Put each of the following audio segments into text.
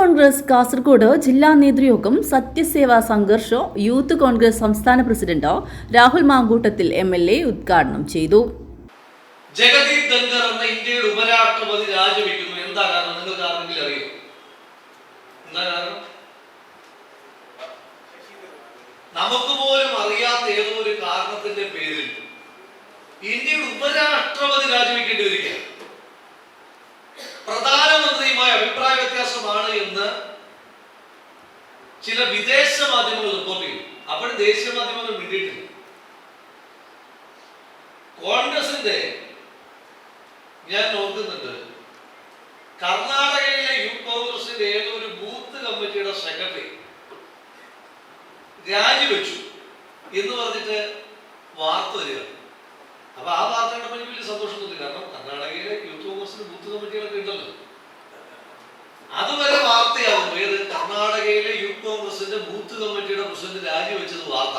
കോൺഗ്രസ് കാസർഗോഡ് ജില്ലാ നേതൃയോഗം സത്യസേവാ സംഘർഷ യൂത്ത് കോൺഗ്രസ് സംസ്ഥാന പ്രസിഡന്റ് രാഹുൽ മാങ്കൂട്ടത്തിൽ MLA ഉദ്ഘാടനം ചെയ്തു. ജഗദീപ് ധൻഖർ എന്ന ഇന്ത്യയുടെ ഉപരാഷ്ട്രപതി രാജിവെക്കുന്നു. എന്താ കാരണം? നിങ്ങൾക്ക് ആരെങ്കിലും അറിയോ? എന്താ കാരണം? നമുക്ക് പോലും അറിയാത്ത ഏതോ ഒരു കാരണത്തിന്റെ പേരിൽ ഇന്ത്യയുടെ ഉപരാഷ്ട്രപതി രാജിവെക്കേണ്ടി വരികയാണ്. പ്രധാനമന്ത്രിയുമായ അഭിപ്രായ വ്യത്യാസമാണ് എന്ന് ചില വിദേശ മാധ്യമങ്ങൾ റിപ്പോർട്ട് ചെയ്തു. അപ്പോഴും ദേശീയ മാധ്യമങ്ങൾ മിണ്ടിയിട്ടില്ല. കോൺഗ്രസിന്റെ ഞാൻ ഓർക്കുന്നുണ്ട്, കർണാടകയിലെ യൂത്ത് കോൺഗ്രസിന്റെ ഏതോ ഒരു ബൂത്ത് കമ്മിറ്റിയുടെ സെക്രട്ടറി രാജിവെച്ചു എന്ന് പറഞ്ഞിട്ട് വാർത്ത വരിക. അപ്പൊ ആ വാർത്ത കണ്ടപ്പോൾ എനിക്ക് വലിയ സന്തോഷം തോന്നി. കാരണം കർണാടകയിലെ യൂത്ത് കോൺഗ്രസിന്റെ ബൂത്ത് കമ്മിറ്റികളൊക്കെ ഉണ്ടല്ലോ. അതുവരെ വാർത്തയാകുന്നു. ഏത്? കർണാടകയിലെ യൂത്ത് കോൺഗ്രസിന്റെ ബൂത്ത് കമ്മിറ്റിയുടെ പ്രസിഡന്റ് രാജിവെച്ചത് വാർത്ത.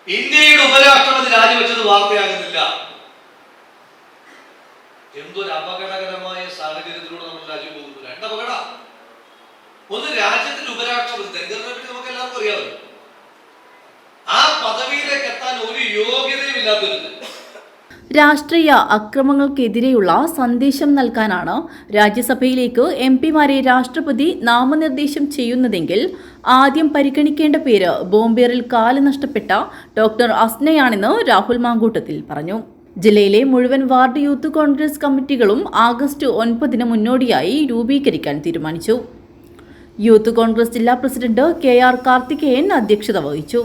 ഇന്ത്യയുടെ ഉപരാഷ്ട്രപതി രാജിവെച്ചത് വാർത്തയാകുന്നില്ല. എന്തൊരു അപകടകരമായ സാഹചര്യത്തിലൂടെ നമ്മൾ രാജ്യം പോകുന്നു. രണ്ട് അപകട. ഒന്ന്, രാജ്യത്തിന്റെ ഉപരാഷ്ട്രപതി ധൻഖറിനെ പറ്റി നമുക്ക് എല്ലാവർക്കും അറിയാമല്ലോ. ആ പദവിയിലേക്ക് എത്താൻ ഒരു യോഗ്യതയും ഇല്ലാത്തവരുത്. രാഷ്ട്രീയ അക്രമങ്ങൾക്കെതിരെയുള്ള സന്ദേശം നൽകാനാണ് രാജ്യസഭയിലേക്ക് MPമാരെ രാഷ്ട്രപതി നാമനിർദ്ദേശം ചെയ്യുന്നതെങ്കിൽ ആദ്യം പരിഗണിക്കേണ്ട പേര് ബോംബേറിൽ കാല് നഷ്ടപ്പെട്ട ഡോക്ടർ അസ്നയാണെന്ന് രാഹുൽ മാങ്കൂട്ടത്തിൽ പറഞ്ഞു. ജില്ലയിലെ മുഴുവൻ വാർഡ് യൂത്ത് കോൺഗ്രസ് കമ്മിറ്റികളും ആഗസ്റ്റ് 9 മുന്നോടിയായി രൂപീകരിക്കാൻ തീരുമാനിച്ചു. യൂത്ത് കോൺഗ്രസ് ജില്ലാ പ്രസിഡന്റ് KR കാർത്തികേയൻ അധ്യക്ഷത വഹിച്ചു.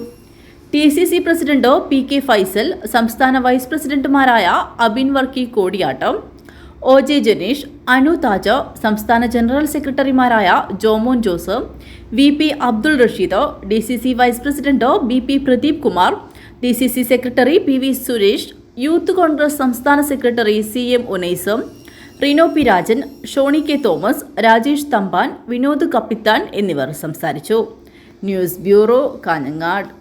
TCC പ്രസിഡന്റ് PK ഫൈസൽ, സംസ്ഥാന വൈസ് പ്രസിഡന്റുമാരായ അബിൻ വർക്കി കോടിയാട്ടം, OJ ജനീഷ്, അനു താജ, സംസ്ഥാന ജനറൽ സെക്രട്ടറിമാരായ Jomon Joseph, VP Abdul Rasheed, DCC vice president BP Pradeep Kumar, DCC secretary PV Suresh, youth Congress സംസ്ഥാന സെക്രട്ടറി CM ഉനൈസം, റിനോ പി രാജൻ, ഷോണി K തോമസ്, രാജേഷ് തമ്പാൻ, വിനോദ് കപ്പിത്താൻ എന്നിവർ സംസാരിച്ചു. News bureau, Kanhangad.